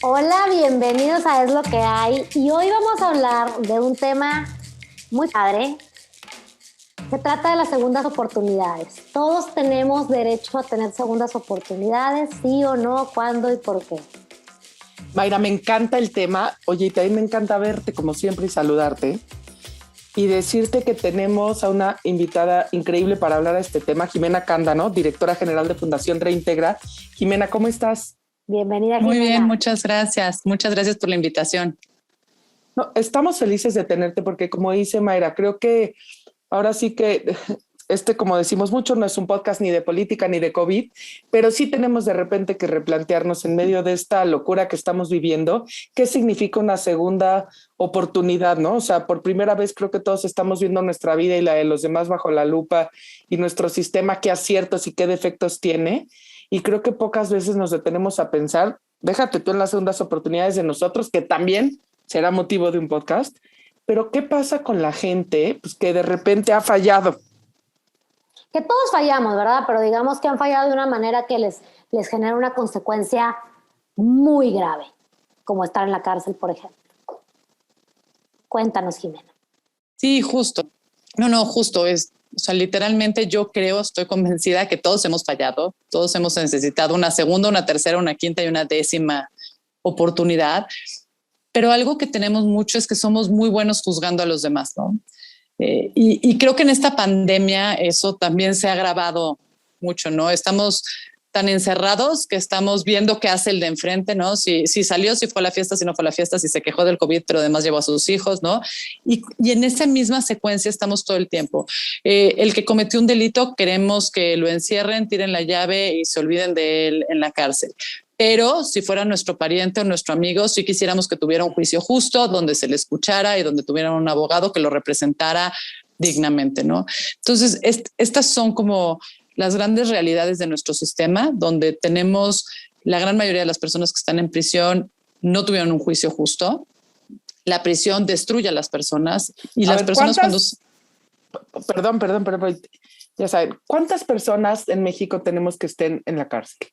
Hola, bienvenidos a Es lo que hay. Y hoy vamos a hablar de un tema muy padre. Se trata de las segundas oportunidades. Todos tenemos derecho a tener segundas oportunidades, sí o no, cuándo y por qué. Mayra, me encanta el tema. Oye, y también me encanta verte como siempre y saludarte. Y decirte que tenemos a una invitada increíble para hablar de este tema, Jimena Cándano, directora general de Fundación Reintegra. Jimena, ¿cómo estás? Bienvenida, Jimena. Muy bien, muchas gracias. Muchas gracias por la invitación. No, estamos felices de tenerte porque, como dice Mayra, creo que ahora sí que como decimos mucho, no es un podcast ni de política ni de COVID, pero sí tenemos de repente que replantearnos en medio de esta locura que estamos viviendo, qué significa una segunda oportunidad, ¿no? O sea, por primera vez creo que todos estamos viendo nuestra vida y la de los demás bajo la lupa y nuestro sistema, qué aciertos y qué defectos tiene. Y creo que pocas veces nos detenemos a pensar, déjate tú en las segundas oportunidades de nosotros, que también será motivo de un podcast, pero ¿qué pasa con la gente pues, que de repente ha fallado? Que todos fallamos, ¿verdad? Pero digamos que han fallado de una manera que les genera una consecuencia muy grave, como estar en la cárcel, por ejemplo. Cuéntanos, Jimena. Sí, justo. Justo es, o sea, literalmente yo creo, estoy convencida que todos hemos fallado, todos hemos necesitado una segunda, una tercera, una quinta y una décima oportunidad, pero algo que tenemos mucho es que somos muy buenos juzgando a los demás, ¿no? Y creo que en esta pandemia eso también se ha agravado mucho, ¿no? Estamos tan encerrados que estamos viendo qué hace el de enfrente, ¿no? Si salió, si fue a la fiesta, si no fue a la fiesta, si se quejó del COVID, pero además llevó a sus hijos, ¿no? Y en esa misma secuencia estamos todo el tiempo. El que cometió un delito, queremos que lo encierren, tiren la llave y se olviden de él en la cárcel. Pero si fuera nuestro pariente o nuestro amigo, sí quisiéramos que tuviera un juicio justo, donde se le escuchara y donde tuviera un abogado que lo representara dignamente, ¿no? Entonces, estas son como las grandes realidades de nuestro sistema, donde tenemos la gran mayoría de las personas que están en prisión no tuvieron un juicio justo. La prisión destruye a las personas y las personas cuando... Perdón, ya saben, ¿cuántas personas en México tenemos que estén en la cárcel?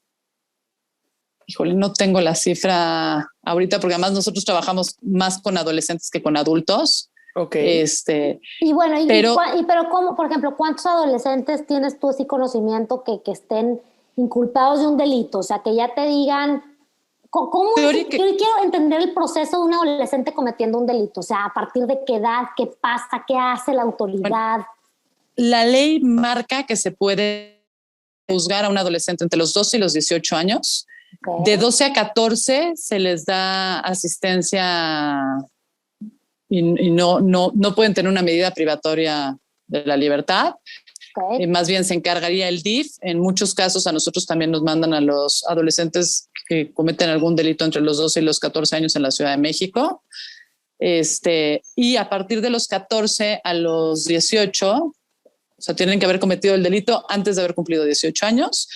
Híjole, no tengo la cifra ahorita porque además nosotros trabajamos más con adolescentes que con adultos. Okay. Y bueno, pero ¿cómo, por ejemplo, cuántos adolescentes tienes tú así conocimiento que estén inculpados de un delito? O sea, que ya te digan, ¿cómo yo quiero entender el proceso de un adolescente cometiendo un delito? O sea, ¿a partir de qué edad? ¿Qué pasa? ¿Qué hace la autoridad? Bueno, la ley marca que se puede juzgar a un adolescente entre los 12 y los 18 años. Okay. De 12 a 14 se les da asistencia y no pueden tener una medida privatoria de la libertad. Okay. Más bien se encargaría el DIF. En muchos casos a nosotros también nos mandan a los adolescentes que cometen algún delito entre los 12 y los 14 años en la Ciudad de México. Y a partir de los 14 a los 18, o sea, tienen que haber cometido el delito antes de haber cumplido 18 años.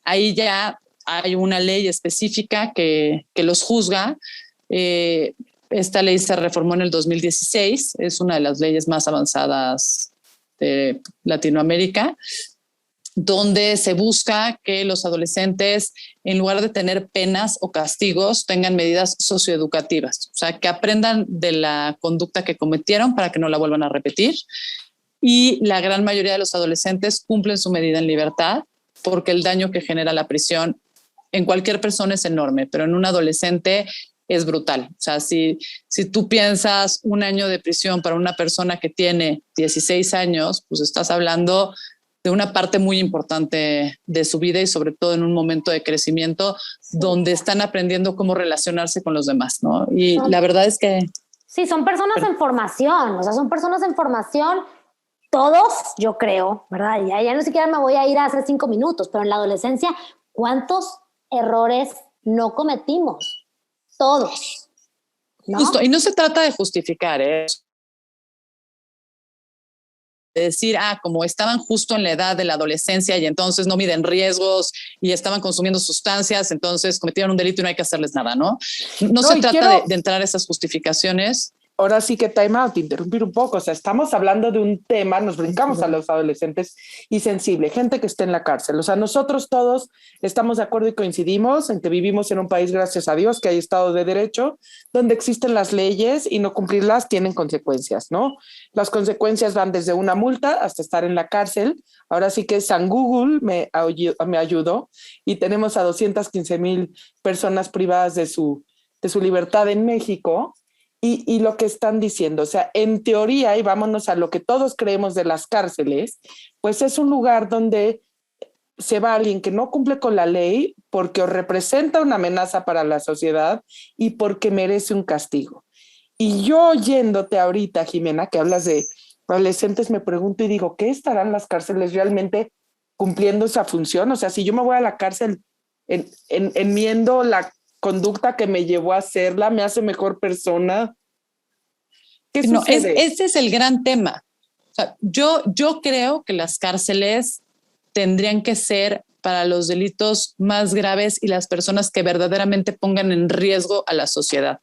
Ahí ya hay una ley específica que los juzga. Esta ley se reformó en el 2016, es una de las leyes más avanzadas de Latinoamérica, donde se busca que los adolescentes, en lugar de tener penas o castigos, tengan medidas socioeducativas, o sea, que aprendan de la conducta que cometieron para que no la vuelvan a repetir. Y la gran mayoría de los adolescentes cumplen su medida en libertad, porque el daño que genera la prisión en cualquier persona es enorme, pero en un adolescente es brutal. O sea, si tú piensas un año de prisión para una persona que tiene 16 años, pues estás hablando de una parte muy importante de su vida y sobre todo en un momento de crecimiento donde están aprendiendo cómo relacionarse con los demás, ¿no? Y la verdad es que... Sí, son personas en formación, o sea, son personas en formación, todos, yo creo, ¿verdad? Ya no siquiera me voy a ir a hace 5 minutos, pero en la adolescencia, ¿cuántos errores no cometimos? Todos, ¿no? Justo, y no se trata de justificar, de decir, como estaban justo en la edad de la adolescencia y entonces no miden riesgos y estaban consumiendo sustancias, entonces cometieron un delito y no hay que hacerles nada, ¿no? No se trata de entrar a esas justificaciones, ahora sí que time out, interrumpir un poco, o sea, estamos hablando de un tema, nos brincamos a los adolescentes y sensible, gente que está en la cárcel, o sea, nosotros todos estamos de acuerdo y coincidimos en que vivimos en un país, gracias a Dios, que hay Estado de Derecho, donde existen las leyes y no cumplirlas tienen consecuencias, ¿no? Las consecuencias van desde una multa hasta estar en la cárcel. Ahora sí que San Google me ayudó y tenemos a 215,000 personas privadas de su libertad en México. Y lo que están diciendo, o sea, en teoría, y vámonos a lo que todos creemos de las cárceles, pues es un lugar donde se va alguien que no cumple con la ley porque representa una amenaza para la sociedad y porque merece un castigo. Y yo oyéndote ahorita, Jimena, que hablas de adolescentes, me pregunto y digo, ¿qué estarán las cárceles realmente cumpliendo esa función? O sea, si yo me voy a la cárcel enmiendo la conducta que me llevó a hacerla, me hace mejor persona. ¿Qué sucede? Ese es el gran tema. O sea, yo creo que las cárceles tendrían que ser para los delitos más graves y las personas que verdaderamente pongan en riesgo a la sociedad.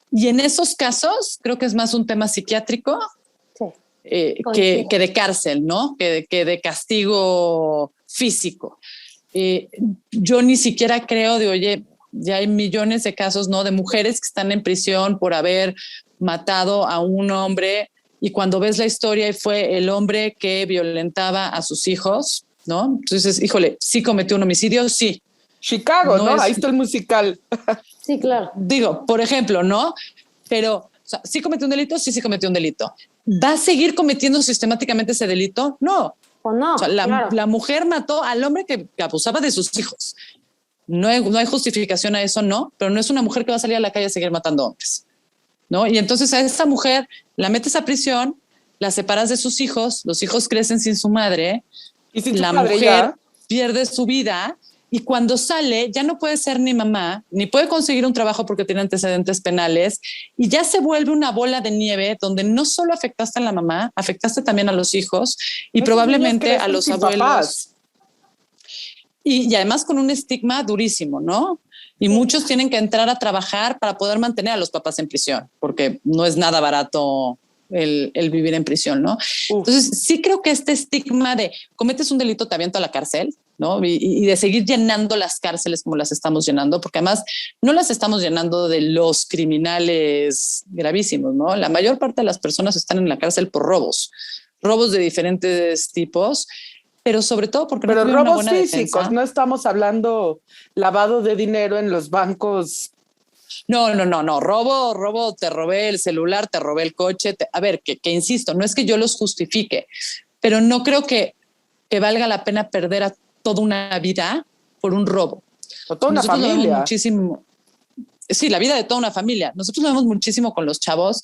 Y en esos casos creo que es más un tema psiquiátrico que de cárcel, ¿no? Que de castigo físico. Yo ni siquiera creo oye, ya hay millones de casos, ¿no? De mujeres que están en prisión por haber matado a un hombre y cuando ves la historia y fue el hombre que violentaba a sus hijos, ¿no? Entonces, híjole, ¿sí cometió un homicidio? Sí. Chicago, ¿no? Ahí está el musical. Sí, claro. Digo, por ejemplo, ¿no? Pero, o sea, ¿sí cometió un delito? Sí cometió un delito. ¿Va a seguir cometiendo sistemáticamente ese delito? No. O no, o sea, la mujer mató al hombre que abusaba de sus hijos. No hay justificación a eso, no, pero no es una mujer que va a salir a la calle a seguir matando hombres, ¿no? Y entonces a esta mujer la metes a prisión, la separas de sus hijos, los hijos crecen sin su madre, y si la mujer pierde su vida y cuando sale ya no puede ser ni mamá, ni puede conseguir un trabajo porque tiene antecedentes penales y ya se vuelve una bola de nieve donde no solo afectaste a la mamá, afectaste también a los hijos y probablemente a los abuelos. Papás. Y además con un estigma durísimo, ¿no? Y muchos tienen que entrar a trabajar para poder mantener a los papás en prisión, porque no es nada barato el vivir en prisión, ¿no? Entonces, sí creo que este estigma de cometes un delito, te aviento a la cárcel, ¿no? Y de seguir llenando las cárceles como las estamos llenando, porque además no las estamos llenando de los criminales gravísimos, ¿no? La mayor parte de las personas están en la cárcel por robos de diferentes tipos, pero sobre todo porque no tuvieron una buena defensa. Robos físicos, no estamos hablando lavado de dinero en los bancos. No, robo, te robé el celular, te robé el coche. A ver, que insisto, no es que yo los justifique, pero no creo que valga la pena perder a toda una vida por un robo. O toda una familia. Muchísimo. Sí, la vida de toda una familia. Nosotros lo vemos muchísimo con los chavos.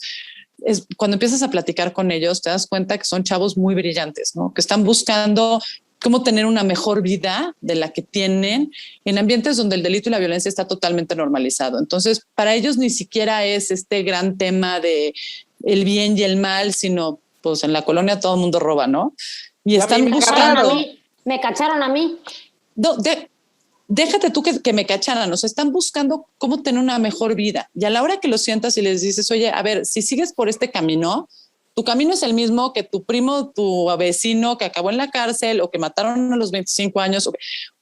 Cuando empiezas a platicar con ellos, te das cuenta que son chavos muy brillantes, ¿no? Que están buscando cómo tener una mejor vida de la que tienen en ambientes donde el delito y la violencia está totalmente normalizado. Entonces, para ellos ni siquiera es este gran tema de el bien y el mal, sino pues en la colonia todo el mundo roba, ¿no? Y están buscando... Me cacharon a mí. No, déjate tú que me cacharan, o sea, están buscando cómo tener una mejor vida. Y a la hora que lo sientas y les dices, oye, a ver, si sigues por este camino, tu camino es el mismo que tu primo, tu vecino que acabó en la cárcel o que mataron a los 25 años.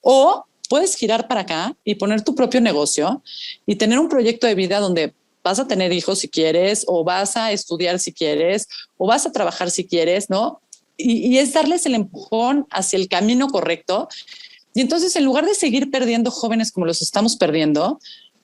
O puedes girar para acá y poner tu propio negocio y tener un proyecto de vida donde vas a tener hijos si quieres, o vas a estudiar si quieres, o vas a trabajar si quieres, ¿no? Y es darles el empujón hacia el camino correcto. Y entonces, en lugar de seguir perdiendo jóvenes como los estamos perdiendo,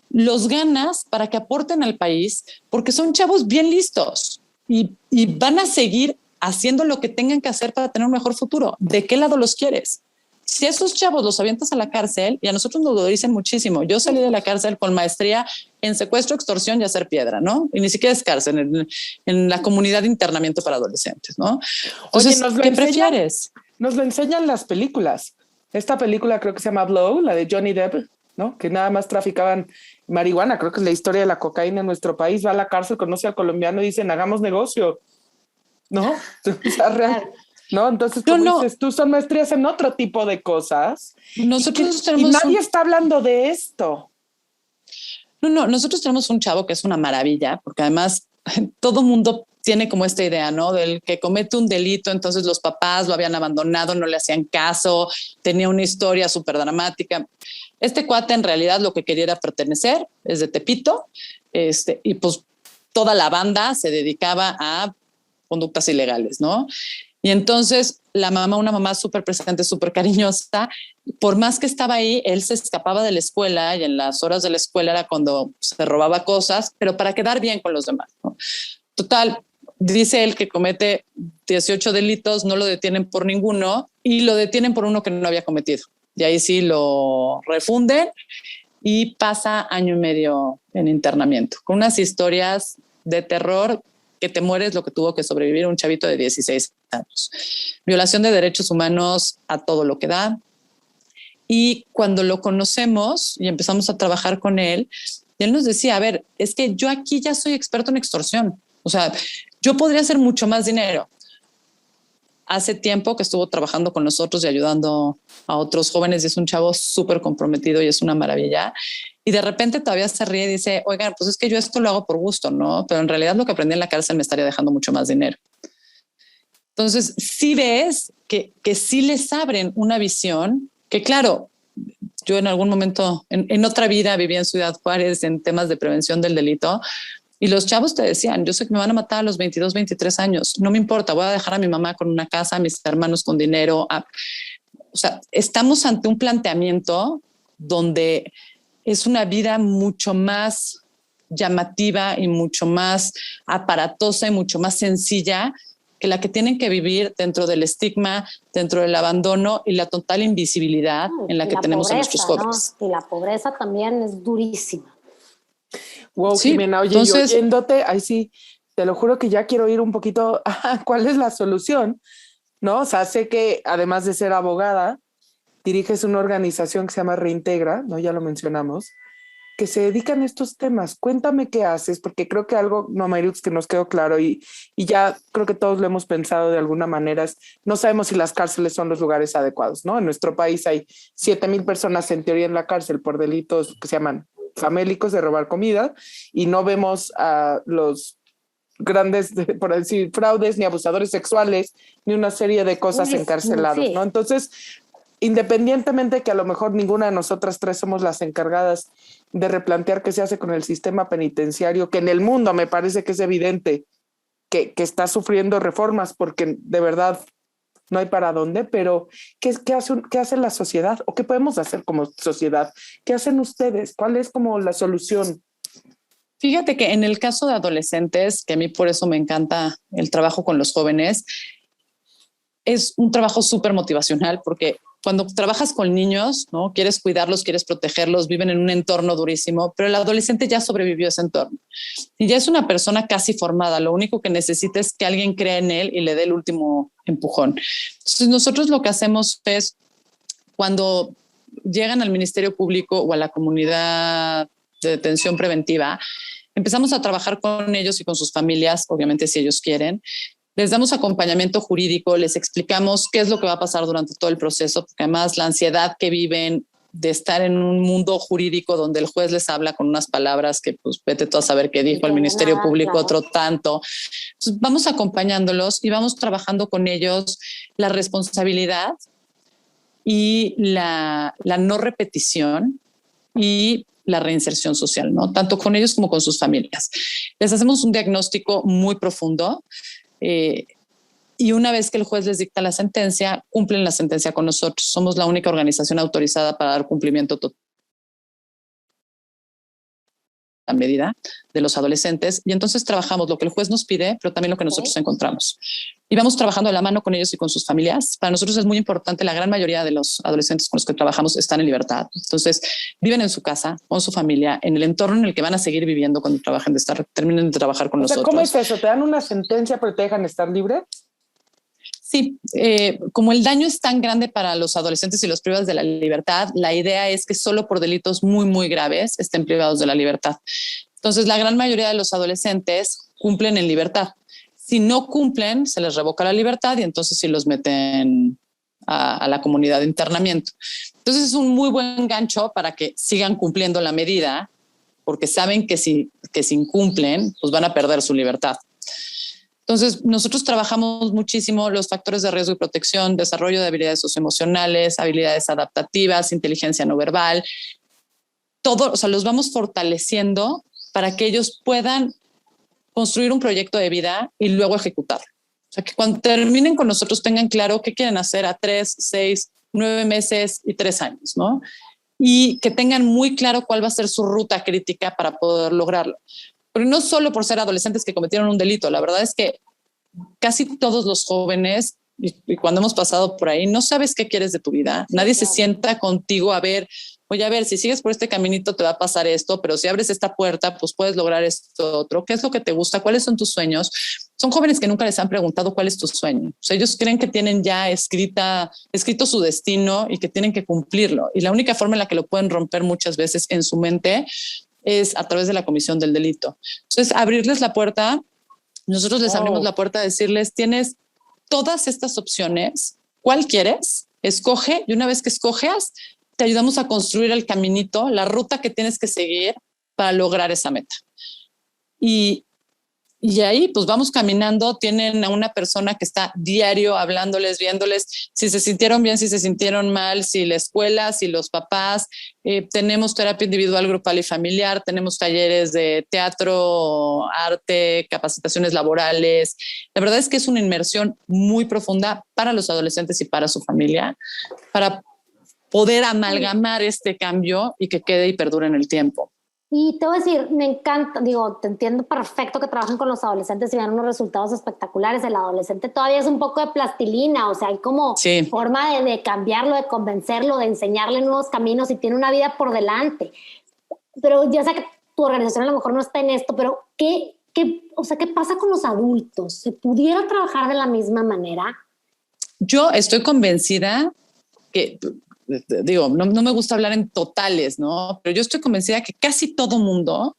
los ganas para que aporten al país porque son chavos bien listos y van a seguir haciendo lo que tengan que hacer para tener un mejor futuro. ¿De qué lado los quieres? Si a esos chavos los avientas a la cárcel, y a nosotros nos lo dicen muchísimo, yo salí de la cárcel con maestría en secuestro, extorsión y hacer piedra, ¿no? Y ni siquiera es cárcel, en la comunidad de internamiento para adolescentes, ¿no? Entonces, oye, ¿qué prefieres? Nos lo enseñan las películas. Esta película creo que se llama Blow, la de Johnny Depp, ¿no? Que nada más traficaban marihuana, creo que es la historia de la cocaína en nuestro país, va a la cárcel, conoce al colombiano y dicen, hagamos negocio, ¿no? O sea, ¿no? Entonces, como dices tú, son maestrías en otro tipo de cosas. Nosotros y nadie está hablando de esto. No, nosotros tenemos un chavo que es una maravilla, porque además todo mundo tiene como esta idea, ¿no? Del que comete un delito, entonces los papás lo habían abandonado, no le hacían caso, tenía una historia súper dramática. Este cuate en realidad lo que quería era pertenecer, es de Tepito, y pues toda la banda se dedicaba a conductas ilegales, ¿no? Y entonces la mamá, una mamá súper presente, súper cariñosa, por más que estaba ahí, él se escapaba de la escuela y en las horas de la escuela era cuando se robaba cosas, pero para quedar bien con los demás, ¿no? Total, dice él que comete 18 delitos, no lo detienen por ninguno y lo detienen por uno que no había cometido. Y ahí sí lo refunden y pasa 1.5 años en internamiento, con unas historias de terror que te mueres lo que tuvo que sobrevivir un chavito de 16 años. Violación de derechos humanos a todo lo que da. Y cuando lo conocemos y empezamos a trabajar con él, él nos decía, a ver, es que yo aquí ya soy experto en extorsión. O sea, yo podría hacer mucho más dinero. Hace tiempo que estuvo trabajando con nosotros y ayudando a otros jóvenes y es un chavo súper comprometido y es una maravilla. Y de repente todavía se ríe y dice, oigan, pues es que yo esto lo hago por gusto, ¿no? Pero en realidad lo que aprendí en la cárcel me estaría dejando mucho más dinero. Entonces, sí ves que sí les abren una visión que, claro, yo en algún momento, en otra vida viví en Ciudad Juárez en temas de prevención del delito y los chavos te decían, yo sé que me van a matar a los 22, 23 años, no me importa, voy a dejar a mi mamá con una casa, a mis hermanos con dinero. O sea, estamos ante un planteamiento donde es una vida mucho más llamativa y mucho más aparatosa y mucho más sencilla que la que tienen que vivir dentro del estigma, dentro del abandono y la total invisibilidad en la que tenemos pobreza, a nuestros jóvenes. ¿No? Y la pobreza también es durísima. Wow, sí, Jimena, oye, entonces, yo oyéndote, ay sí, te lo juro que ya quiero ir un poquito a cuál es la solución, ¿no? O sea, sé que además de ser abogada, diriges una organización que se llama Reintegra, ¿no? Ya lo mencionamos, que se dedican a estos temas. Cuéntame qué haces, porque creo que algo, no, Mayrux, que nos quedó claro y ya creo que todos lo hemos pensado de alguna manera, no sabemos si las cárceles son los lugares adecuados, ¿no? En nuestro país hay 7,000 personas en teoría en la cárcel por delitos que se llaman famélicos de robar comida y no vemos a los grandes, por decir, fraudes, ni abusadores sexuales, ni una serie de cosas encarcelados, sí, ¿no? Entonces, independientemente que a lo mejor ninguna de nosotras tres somos las encargadas de replantear qué se hace con el sistema penitenciario, que en el mundo me parece que es evidente que está sufriendo reformas porque de verdad no hay para dónde, pero ¿qué hace la sociedad? ¿O qué podemos hacer como sociedad? ¿Qué hacen ustedes? ¿Cuál es como la solución? Fíjate que en el caso de adolescentes, que a mí por eso me encanta el trabajo con los jóvenes, es un trabajo súper motivacional porque cuando trabajas con niños, ¿no? Quieres cuidarlos, quieres protegerlos, viven en un entorno durísimo, pero el adolescente ya sobrevivió a ese entorno y ya es una persona casi formada. Lo único que necesita es que alguien crea en él y le dé el último empujón. Entonces nosotros lo que hacemos es cuando llegan al Ministerio Público o a la comunidad de detención preventiva, empezamos a trabajar con ellos y con sus familias, obviamente si ellos quieren. Les damos acompañamiento jurídico, les explicamos qué es lo que va a pasar durante todo el proceso, porque además la ansiedad que viven de estar en un mundo jurídico donde el juez les habla con unas palabras que pues vete tú a saber qué dijo el Ministerio Público, claro, otro tanto. Entonces, vamos acompañándolos y vamos trabajando con ellos la responsabilidad y la no repetición y la reinserción social, ¿no? Tanto con ellos como con sus familias. Les hacemos un diagnóstico muy profundo. Y una vez que el juez les dicta la sentencia, cumplen la sentencia con nosotros. Somos la única organización autorizada para dar cumplimiento total a la medida de los adolescentes. Y entonces trabajamos lo que el juez nos pide, pero también lo que nosotros encontramos. Y vamos trabajando de la mano con ellos y con sus familias. Para nosotros es muy importante, la gran mayoría de los adolescentes con los que trabajamos están en libertad. Entonces viven en su casa, con su familia, en el entorno en el que van a seguir viviendo cuando terminen de trabajar con nosotros. ¿Cómo es eso? ¿Te dan una sentencia pero te dejan estar libre? Sí, como el daño es tan grande para los adolescentes y los privados de la libertad, la idea es que solo por delitos muy, muy graves estén privados de la libertad. Entonces, la gran mayoría de los adolescentes cumplen en libertad. Si no cumplen, se les revoca la libertad y entonces sí los meten a la comunidad de internamiento. Entonces, es un muy buen gancho para que sigan cumpliendo la medida, porque saben que si incumplen, pues van a perder su libertad. Entonces, nosotros trabajamos muchísimo los factores de riesgo y protección, desarrollo de habilidades socioemocionales, habilidades adaptativas, inteligencia no verbal, todo, o sea, los vamos fortaleciendo para que ellos puedan construir un proyecto de vida y luego ejecutarlo. O sea, que cuando terminen con nosotros tengan claro qué quieren hacer a 3, 6, 9 meses y 3 años, ¿no? Y que tengan muy claro cuál va a ser su ruta crítica para poder lograrlo. Pero no solo por ser adolescentes que cometieron un delito, la verdad es que casi todos los jóvenes, y cuando hemos pasado por ahí, no sabes qué quieres de tu vida. Nadie se sienta contigo a ver, oye, a ver, si sigues por este caminito te va a pasar esto, pero si abres esta puerta, pues puedes lograr esto otro. ¿Qué es lo que te gusta? ¿Cuáles son tus sueños? Son jóvenes que nunca les han preguntado cuál es tu sueño. O sea, ellos creen que tienen ya escrito su destino y que tienen que cumplirlo. Y la única forma en la que lo pueden romper muchas veces en su mente es a través de la comisión del delito. Entonces, abrirles la puerta, nosotros les abrimos la puerta a decirles, tienes todas estas opciones, ¿cuál quieres? Escoge, y una vez que escoges, te ayudamos a construir el caminito, la ruta que tienes que seguir para lograr esa meta. Y ahí pues vamos caminando, tienen a una persona que está diario hablándoles, viéndoles si se sintieron bien, si se sintieron mal, si la escuela, si los papás, tenemos terapia individual, grupal y familiar, tenemos talleres de teatro, arte, capacitaciones laborales. La verdad es que es una inmersión muy profunda para los adolescentes y para su familia, para poder amalgamar este cambio y que quede y perdure en el tiempo. Y te voy a decir, me encanta, digo, te entiendo perfecto que trabajen con los adolescentes y vean unos resultados espectaculares. El adolescente todavía es un poco de plastilina, o sea, hay como forma de cambiarlo, de convencerlo, de enseñarle nuevos caminos y tiene una vida por delante. Pero ya sé que tu organización a lo mejor no está en esto, pero ¿qué pasa con los adultos? ¿Se pudiera trabajar de la misma manera? Yo estoy convencida que... Digo, no me gusta hablar en totales, ¿no? Pero yo estoy convencida que casi todo mundo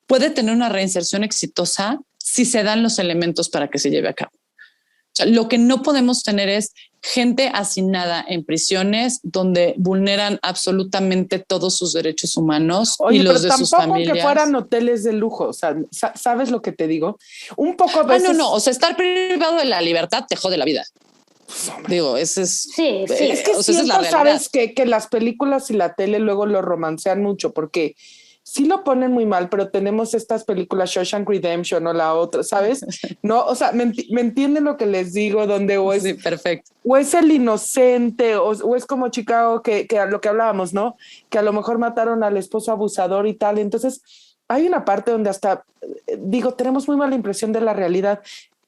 puede tener una reinserción exitosa si se dan los elementos para que se lleve a cabo. O sea, lo que no podemos tener es gente hacinada en prisiones donde vulneran absolutamente todos sus derechos humanos. Oye, y los pero de sus familias. Tampoco que fueran hoteles de lujo, o sea, ¿sabes lo que te digo? Un poco a veces... No, o sea, estar privado de la libertad te jode la vida. Digo, ese es... Sí. Es que esa es la realidad. Sabes que las películas y la tele luego lo romancean mucho porque sí lo ponen muy mal, pero tenemos estas películas Shawshank Redemption o la otra, ¿sabes? No, o sea, me entienden lo que les digo, donde o es... Sí, perfecto. O es el inocente, o es como Chicago, que a lo que hablábamos, ¿no? Que a lo mejor mataron al esposo abusador y tal. Entonces, hay una parte donde hasta, tenemos muy mala impresión de la realidad.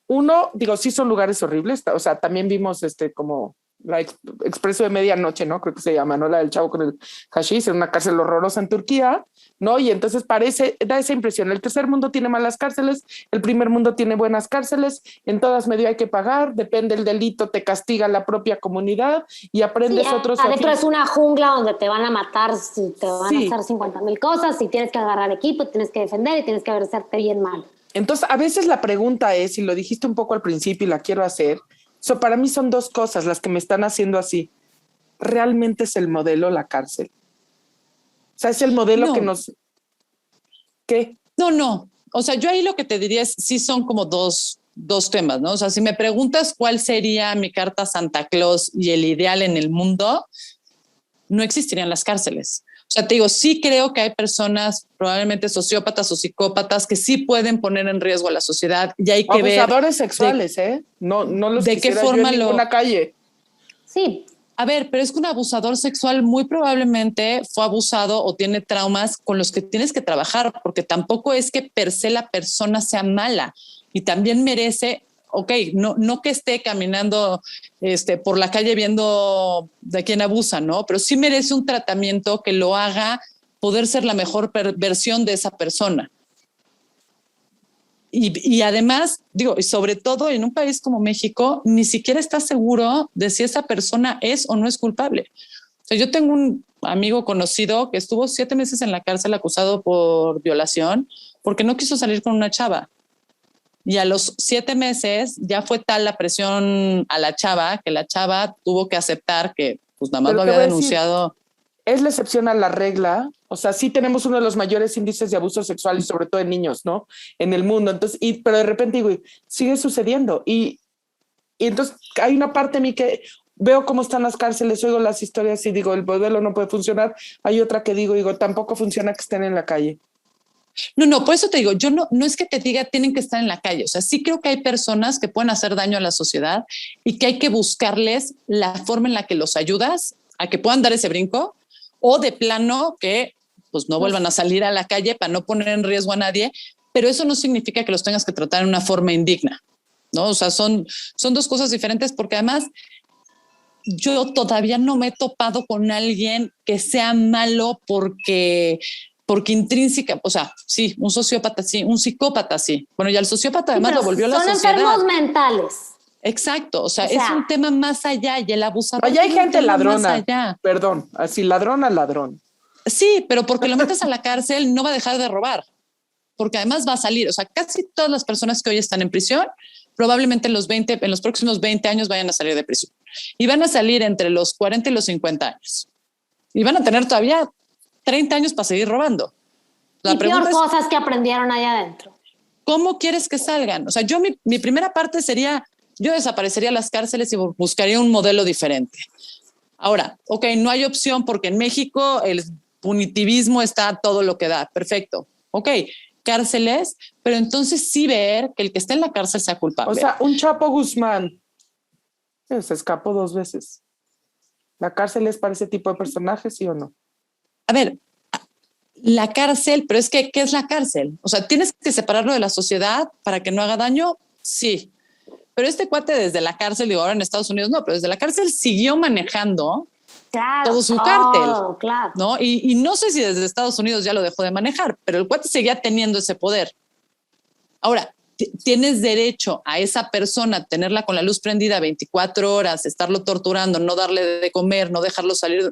Uno, sí son lugares horribles, o sea, también vimos como la Expreso de Medianoche, ¿no? Creo que se llama, ¿no? La del chavo con el hashish en una cárcel horrorosa en Turquía, ¿no? Y entonces da esa impresión. El tercer mundo tiene malas cárceles, el primer mundo tiene buenas cárceles, en todas medio hay que pagar, depende del delito, te castiga la propia comunidad y aprendes otros... Adentro es una jungla donde te van a matar, te van a hacer 50,000 cosas, y tienes que agarrar equipo, tienes que defender y tienes que hacerte bien mal. Entonces, a veces la pregunta es, y lo dijiste un poco al principio y la quiero hacer, para mí son dos cosas las que me están haciendo así. ¿Realmente es el modelo la cárcel? O sea, es el modelo que nos... ¿Qué? No. O sea, yo ahí lo que te diría es, sí son como dos temas, ¿no? O sea, si me preguntas cuál sería mi carta a Santa Claus y el ideal en el mundo, no existirían las cárceles. O sea, te digo, sí creo que hay personas, probablemente sociópatas o psicópatas, que sí pueden poner en riesgo a la sociedad y hay que ver... Abusadores sexuales, No los ¿de qué forma yo en ninguna calle? Sí. A ver, pero es que un abusador sexual muy probablemente fue abusado o tiene traumas con los que tienes que trabajar, porque tampoco es que per se la persona sea mala y también merece... Ok, no que esté caminando por la calle viendo de quién abusa, ¿no? Pero sí merece un tratamiento que lo haga poder ser la mejor versión de esa persona. Y además, y sobre todo en un país como México, ni siquiera estás seguro de si esa persona es o no es culpable. O sea, yo tengo un amigo conocido que estuvo 7 meses en la cárcel acusado por violación porque no quiso salir con una chava. Y a los 7 meses ya fue tal la presión a la chava que la chava tuvo que aceptar que pues nada más lo había denunciado. es la excepción a la regla. O sea, sí tenemos uno de los mayores índices de abuso sexual y sobre todo en niños, ¿no? En el mundo. Entonces, pero de repente digo, sigue sucediendo. Y entonces hay una parte de mí que veo cómo están las cárceles, oigo las historias y digo, el modelo no puede funcionar. Hay otra que digo, tampoco funciona que estén en la calle. No, por eso te digo, yo no es que te diga tienen que estar en la calle. O sea, sí creo que hay personas que pueden hacer daño a la sociedad y que hay que buscarles la forma en la que los ayudas a que puedan dar ese brinco, o de plano que pues no vuelvan a salir a la calle para no poner en riesgo a nadie, pero eso no significa que los tengas que tratar de una forma indigna, ¿no? O sea, son dos cosas diferentes, porque además yo todavía no me he topado con alguien que sea malo porque intrínseca, o sea, sí, un sociópata sí, un psicópata sí. Bueno, ya el sociópata además lo volvió a la sociedad. Son enfermos mentales. Exacto, o sea, es un tema más allá, y el abusador. Allá hay gente ladrona, perdón, así ladrón. Sí, pero porque lo metes a la cárcel no va a dejar de robar, porque además va a salir. O sea, casi todas las personas que hoy están en prisión, probablemente en los próximos 20 años vayan a salir de prisión. Y van a salir entre los 40 y los 50 años. Y van a tener todavía 30 años para seguir robando. La pregunta es, cosas que aprendieron allá adentro. ¿Cómo quieres que salgan? O sea, mi primera parte sería, yo desaparecería las cárceles y buscaría un modelo diferente. Ahora, ok, no hay opción porque en México el punitivismo está todo lo que da. Perfecto. Ok, cárceles, pero entonces sí ver que el que está en la cárcel sea culpable. O sea, un Chapo Guzmán se escapó 2 veces. ¿La cárcel es para ese tipo de personajes, sí o no? A ver, la cárcel, pero es que, ¿qué es la cárcel? O sea, ¿tienes que separarlo de la sociedad para que no haga daño? Sí. Pero este cuate desde la cárcel, digo, ahora en Estados Unidos no, pero desde la cárcel siguió manejando todo su cártel, claro. ¿no? Y no sé si desde Estados Unidos ya lo dejó de manejar, pero el cuate seguía teniendo ese poder. Ahora, tienes derecho a esa persona tenerla con la luz prendida 24 horas, estarlo torturando, no darle de comer, no dejarlo salir.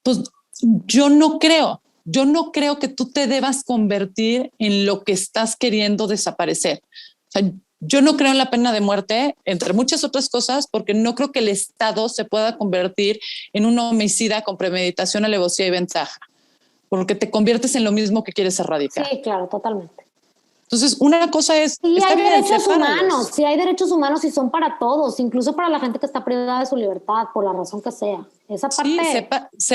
Pues yo no creo que tú te debas convertir en lo que estás queriendo desaparecer. O sea, yo no creo en la pena de muerte, entre muchas otras cosas, porque no creo que el Estado se pueda convertir en un homicida con premeditación, alevosía y ventaja, porque te conviertes en lo mismo que quieres erradicar. Sí, claro, totalmente. Entonces, una cosa es... Sí, hay derechos humanos, sí hay derechos humanos y son para todos, incluso para la gente que está privada de su libertad, por la razón que sea. Esa parte... Sí,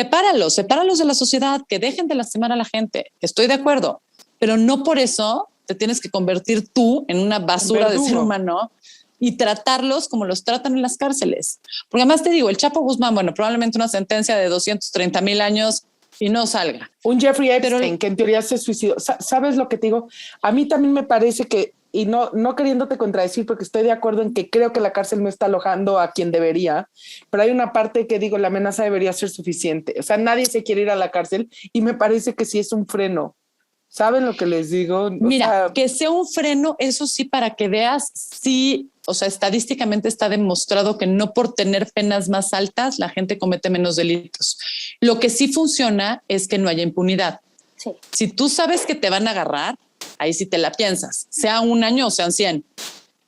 sepáralos de la sociedad, que dejen de lastimar a la gente. Estoy de acuerdo, pero no por eso te tienes que convertir tú en una basura de ser humano y tratarlos como los tratan en las cárceles. Porque además te digo, el Chapo Guzmán, bueno, probablemente una sentencia de 230,000 años y no salga. Un Jeffrey Epstein, que en teoría se suicidó. ¿Sabes lo que te digo? A mí también me parece que, y no queriéndote contradecir, porque estoy de acuerdo en que creo que la cárcel no está alojando a quien debería, pero hay una parte que digo, la amenaza debería ser suficiente. O sea, nadie se quiere ir a la cárcel y me parece que sí es un freno. ¿Saben lo que les digo? Mira, que sea un freno, eso sí, para que veas, sí, o sea, estadísticamente está demostrado que no por tener penas más altas la gente comete menos delitos. Lo que sí funciona es que no haya impunidad. Sí. Si tú sabes que te van a agarrar, ahí sí te la piensas, sea 1 año o sean 100.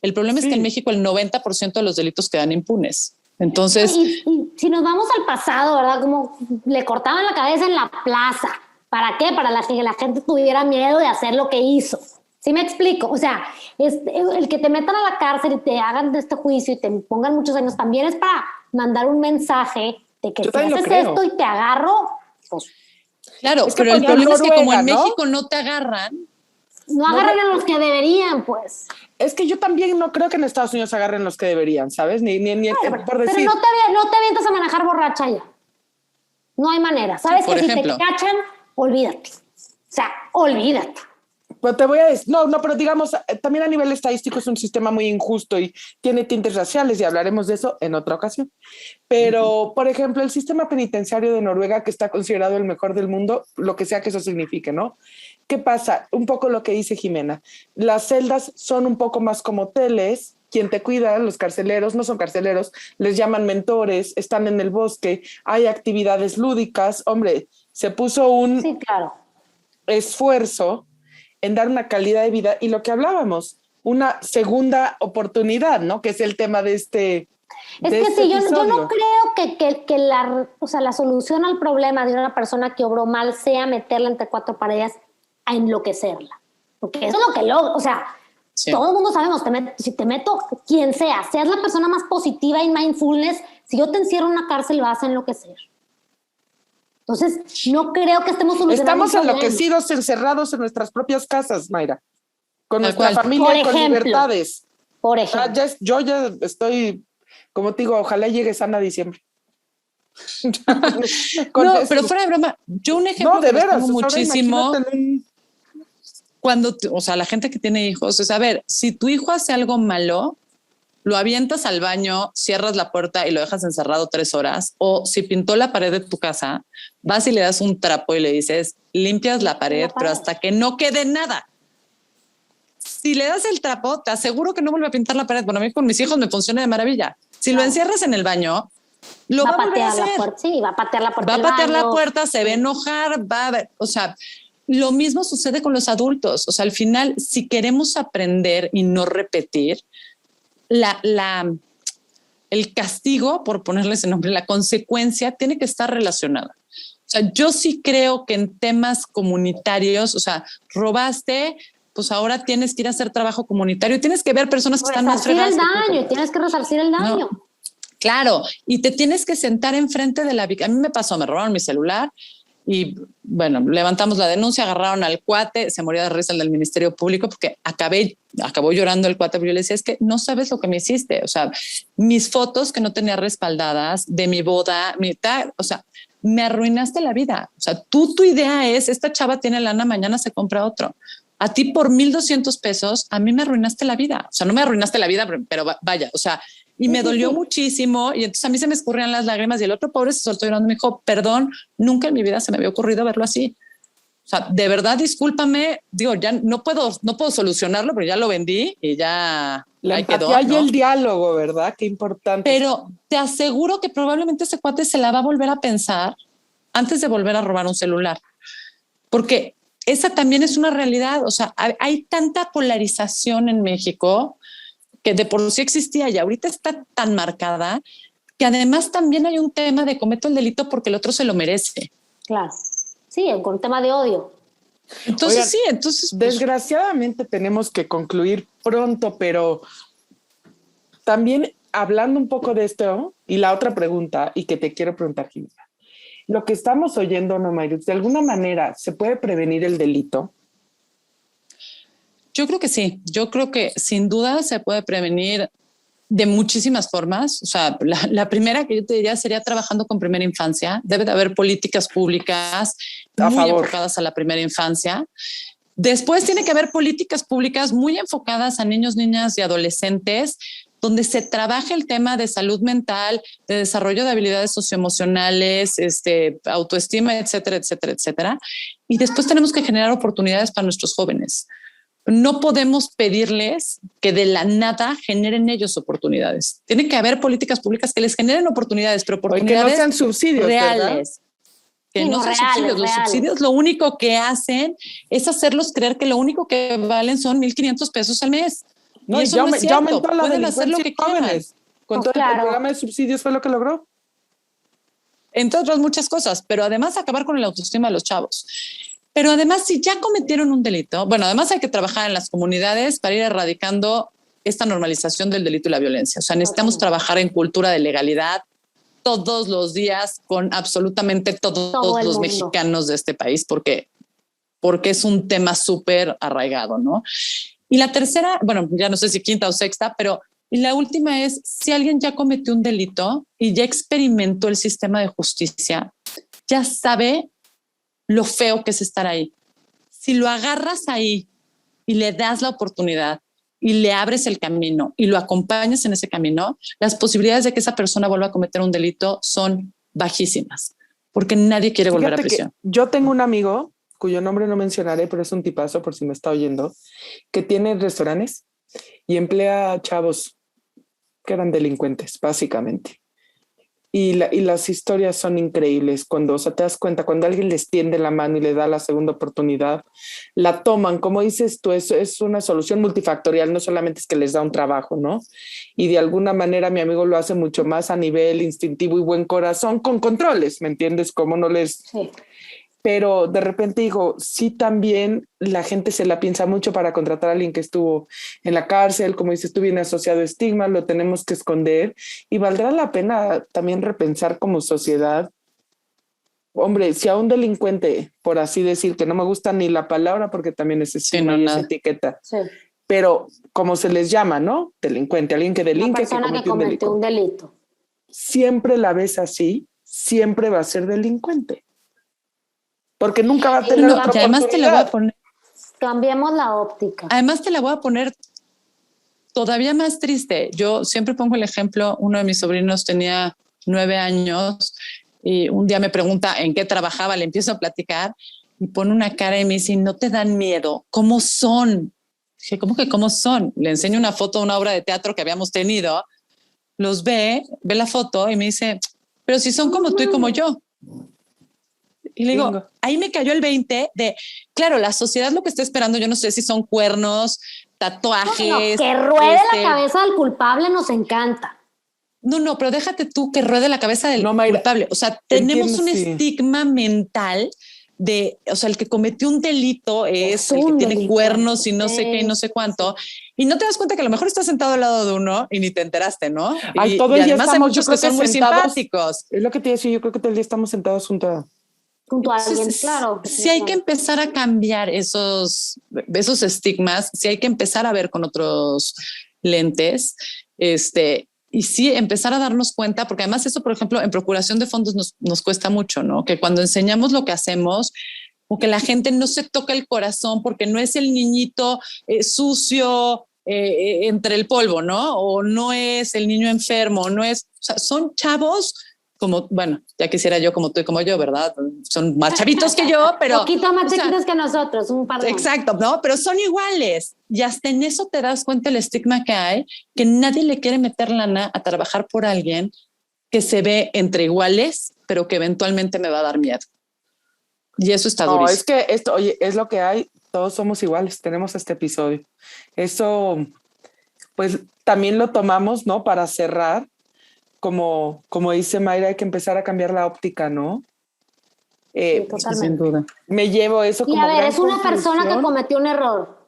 El problema es que en México el 90% de los delitos quedan impunes. Entonces... Y si nos vamos al pasado, ¿verdad? Como le cortaban la cabeza en la plaza. ¿Para qué? Para que la gente tuviera miedo de hacer lo que hizo. ¿Sí me explico? O sea, el que te metan a la cárcel y te hagan de este juicio y te pongan muchos años también es para mandar un mensaje de que si haces esto y te agarro, pues... Claro, pero el problema es que como en México no te agarran... No agarran a los que deberían, pues. Es que yo también no creo que en Estados Unidos agarren los que deberían, ¿sabes? Ni por decir. Pero no te avientas a manejar borracha ya. No hay manera. ¿Sabes? Sí, que ejemplo, si te cachan, olvídate. O sea, olvídate. Pues te voy a decir, no, pero digamos, también a nivel estadístico es un sistema muy injusto y tiene tintes raciales y hablaremos de eso en otra ocasión. Pero, por ejemplo, el sistema penitenciario de Noruega, que está considerado el mejor del mundo, lo que sea que eso signifique, ¿no? ¿Qué pasa? Un poco lo que dice Jimena. Las celdas son un poco más como hoteles. Quien te cuida, los carceleros, no son carceleros, les llaman mentores, están en el bosque, hay actividades lúdicas. Hombre, se puso un esfuerzo en dar una calidad de vida y lo que hablábamos, una segunda oportunidad, ¿no? Que es el tema de este Es que sí, yo no creo que la solución al problema de una persona que obró mal sea meterla entre cuatro paredes a enloquecerla. Porque eso es lo que o sea, sí. Todo el mundo sabemos, si te meto, quien seas la persona más positiva y mindfulness, si yo te encierro en una cárcel vas a enloquecer. Entonces, no creo que estemos solucionando. Estamos enloquecidos, encerrados en nuestras propias casas, Mayra. Con nuestra familia y con libertades. Por ejemplo. Yo ya estoy, como te digo, ojalá llegue sana diciembre. Pero fuera de broma, yo un ejemplo de veras, pongo muchísimo cuando, o sea, la gente que tiene hijos es, a ver, si tu hijo hace algo malo, lo avientas al baño, cierras la puerta y lo dejas encerrado 3 horas, o si pintó la pared de tu casa, vas y le das un trapo y le dices, limpias la pared, pero hasta que no quede nada. Si le das el trapo, te aseguro que no vuelve a pintar la pared. Bueno, a mí con mis hijos me funciona de maravilla. Si lo encierras en el baño, lo va a volver a hacer. Sí, va a patear la puerta. Va a patear la puerta, se va a enojar, va a ver, o sea, lo mismo sucede con los adultos. O sea, al final, si queremos aprender y no repetir, el castigo, por ponerle ese nombre, la consecuencia tiene que estar relacionada. O sea, yo sí creo que en temas comunitarios, o sea, robaste, pues ahora tienes que ir a hacer trabajo comunitario, tienes que ver personas que están más fregadas. Tienes que resarcir el daño. No, claro, y te tienes que sentar enfrente de la víctima. A mí me pasó, me robaron mi celular y bueno, levantamos la denuncia, agarraron al cuate, se moría de risa el del Ministerio Público porque acabó llorando el cuate, pero yo le decía, es que no sabes lo que me hiciste. O sea, mis fotos que no tenía respaldadas de mi boda, o sea, me arruinaste la vida. O sea, tu idea es, esta chava tiene lana, mañana se compra otro. A ti por 1,200 pesos, a mí me arruinaste la vida. O sea, no me arruinaste la vida, pero vaya, o sea, y me dolió muchísimo y entonces a mí se me escurrían las lágrimas y el otro pobre se soltó llorando y me dijo, perdón, nunca en mi vida se me había ocurrido verlo así. O sea, de verdad, discúlpame, digo, ya no puedo solucionarlo, pero ya lo vendí y ya la empatía y el diálogo, ¿verdad? Qué importante. Pero te aseguro que probablemente ese cuate se la va a volver a pensar antes de volver a robar un celular. Porque esa también es una realidad. O sea, hay tanta polarización en México que de por sí existía y ahorita está tan marcada que además también hay un tema de cometo el delito porque el otro se lo merece. Claro. Sí, con un tema de odio. Entonces, oigan, desgraciadamente tenemos que concluir pronto, pero también hablando un poco de esto y la otra pregunta y que te quiero preguntar, Jimena. Lo que estamos oyendo, ¿no, Mayra? ¿De alguna manera se puede prevenir el delito? Yo creo que sí. Yo creo que sin duda se puede prevenir de muchísimas formas. O sea, la primera que yo te diría sería trabajando con primera infancia. Debe de haber políticas públicas muy enfocadas a la primera infancia. Después tiene que haber políticas públicas muy enfocadas a niños, niñas y adolescentes, donde se trabaje el tema de salud mental, de desarrollo de habilidades socioemocionales, autoestima, etcétera, etcétera, etcétera. Y después tenemos que generar oportunidades para nuestros jóvenes. No podemos pedirles que de la nada generen ellos oportunidades. Tiene que haber políticas públicas que les generen oportunidades, pero oportunidades que no sean subsidios reales. ¿verdad? Que no sean subsidios. Los subsidios lo único que hacen es hacerlos creer que lo único que valen son 1,500 pesos al mes. No, y eso no es cierto. Pueden hacer lo que quieran. Con todo el programa de subsidios fue lo que logró. Entre otras muchas cosas, pero además acabar con la autoestima de los chavos. Pero además, si ya cometieron un delito, bueno, además hay que trabajar en las comunidades para ir erradicando esta normalización del delito y la violencia. O sea, necesitamos trabajar en cultura de legalidad todos los días con absolutamente todos los mexicanos de este país, porque es un tema súper arraigado, ¿no? Y la tercera, bueno, ya no sé si quinta o sexta, pero y la última es, si alguien ya cometió un delito y ya experimentó el sistema de justicia, ya sabe lo feo que es estar ahí. Si lo agarras ahí y le das la oportunidad y le abres el camino y lo acompañas en ese camino, las posibilidades de que esa persona vuelva a cometer un delito son bajísimas, porque nadie quiere volver a prisión. Yo tengo un amigo, cuyo nombre no mencionaré, pero es un tipazo por si me está oyendo, que tiene restaurantes y emplea chavos que eran delincuentes, básicamente. Y las historias son increíbles cuando, o sea, te das cuenta, cuando alguien les tiende la mano y le da la segunda oportunidad, la toman, como dices tú, es una solución multifactorial, no solamente es que les da un trabajo, ¿no? Y de alguna manera mi amigo lo hace mucho más a nivel instintivo y buen corazón, con controles, ¿me entiendes? Como no les... Sí. Pero de repente digo, sí, también la gente se la piensa mucho para contratar a alguien que estuvo en la cárcel, como dices tú, viene asociado a estigma, lo tenemos que esconder y valdrá la pena también repensar como sociedad. Hombre, si a un delincuente, por así decir, que no me gusta ni la palabra porque también es estigma y es etiqueta, sí. Pero como se les llama, ¿no? Delincuente, alguien que delinque, una persona que cometió un delito. Siempre la ves así, siempre va a ser delincuente. Porque nunca va a tener otra oportunidad. Además te la voy a poner. Cambiemos la óptica. Además te la voy a poner todavía más triste. Yo siempre pongo el ejemplo, uno de mis sobrinos tenía 9 años y un día me pregunta en qué trabajaba, le empiezo a platicar y pone una cara y me dice, ¿no te dan miedo? ¿Cómo son? Dije, ¿cómo que cómo son? Le enseño una foto de una obra de teatro que habíamos tenido, los ve la foto y me dice, pero si son como tú y como yo. Y le digo, ahí me cayó el 20 de, claro, la sociedad lo que está esperando, yo no sé si son cuernos, tatuajes. No, que ruede la cabeza del culpable nos encanta. No, pero déjate tú que ruede la cabeza del culpable. O sea, tenemos un estigma mental de, o sea, el que cometió un delito es el que tiene cuernos y no sé qué y no sé cuánto. Y no te das cuenta que a lo mejor estás sentado al lado de uno y ni te enteraste, ¿no? Ay, y además hay muchos que son muy simpáticos. Es lo que te decía, yo creo que todo el día estamos sentados junto a alguien, claro. Sí hay que empezar a cambiar esos estigmas, sí hay que empezar a ver con otros lentes, y sí empezar a darnos cuenta, porque además eso, por ejemplo, en procuración de fondos nos cuesta mucho, ¿no? Que cuando enseñamos lo que hacemos, o que la gente no se toca el corazón porque no es el niñito sucio entre el polvo, ¿no? O no es el niño enfermo, no es, o sea, son chavos como, bueno, ya quisiera yo como tú y como yo, ¿verdad? Son más chavitos que yo, pero... Un poquito más chiquitos que nosotros, un par de años. Exacto, ¿no? Pero son iguales. Y hasta en eso te das cuenta el estigma que hay, que nadie le quiere meter lana a trabajar por alguien que se ve entre iguales, pero que eventualmente me va a dar miedo. Y eso está durísimo. No, es que esto, oye, es lo que hay, todos somos iguales, tenemos este episodio. Eso, pues, también lo tomamos, ¿no? Para cerrar. Como dice Mayra, hay que empezar a cambiar la óptica, ¿no? Sí, totalmente. Sin duda. Me llevo eso como. Y a ver, es una persona que cometió un error.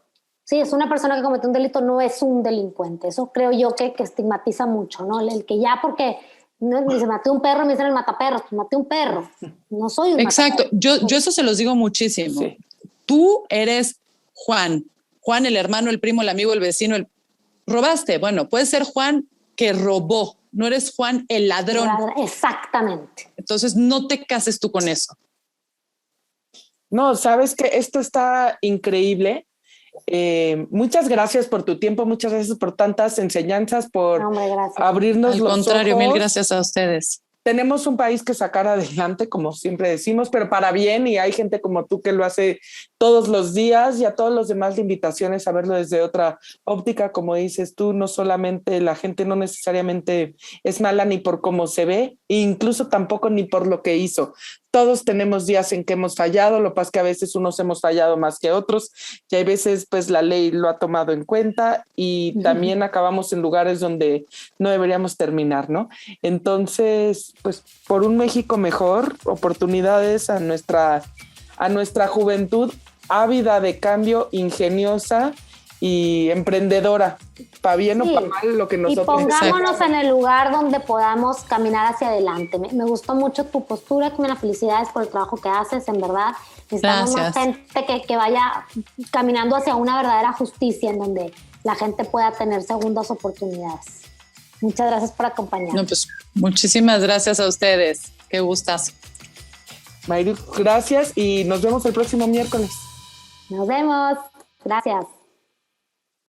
Sí, es una persona que cometió un delito, no es un delincuente. Eso creo yo que estigmatiza mucho, ¿no? El que ya porque ni se maté un perro, me dicen el mataperros, pues maté un perro. No soy un Exacto, mataperro. yo eso se los digo muchísimo. Sí. Tú eres Juan, el hermano, el primo, el amigo, el vecino, robaste. Bueno, puede ser Juan que robó. No eres Juan el ladrón. Exactamente. Entonces no te cases tú con eso. No, sabes que esto está increíble. Muchas gracias por tu tiempo, muchas gracias por tantas enseñanzas, por abrirnos los ojos. Al contrario, mil gracias a ustedes. Tenemos un país que sacar adelante, como siempre decimos, pero para bien, y hay gente como tú que lo hace todos los días, y a todos los demás la invitación es a verlo desde otra óptica, como dices tú, no solamente la gente no necesariamente es mala ni por cómo se ve, e incluso tampoco ni por lo que hizo. Todos tenemos días en que hemos fallado, lo que pasa es que a veces unos hemos fallado más que otros, y hay veces pues la ley lo ha tomado en cuenta y también acabamos en lugares donde no deberíamos terminar, ¿no? Entonces, pues por un México mejor, oportunidades a nuestra juventud ávida de cambio, ingeniosa y emprendedora, para bien o para mal, lo que nosotros... Y pongámonos en el lugar donde podamos caminar hacia adelante. Me gustó mucho tu postura, Jimena, felicidades por el trabajo que haces, en verdad. Necesitamos más gente que vaya caminando hacia una verdadera justicia en donde la gente pueda tener segundas oportunidades. Muchas gracias por acompañarnos. No, pues muchísimas gracias a ustedes. Qué gustazo. Mayri, gracias y nos vemos el próximo miércoles. Nos vemos. Gracias.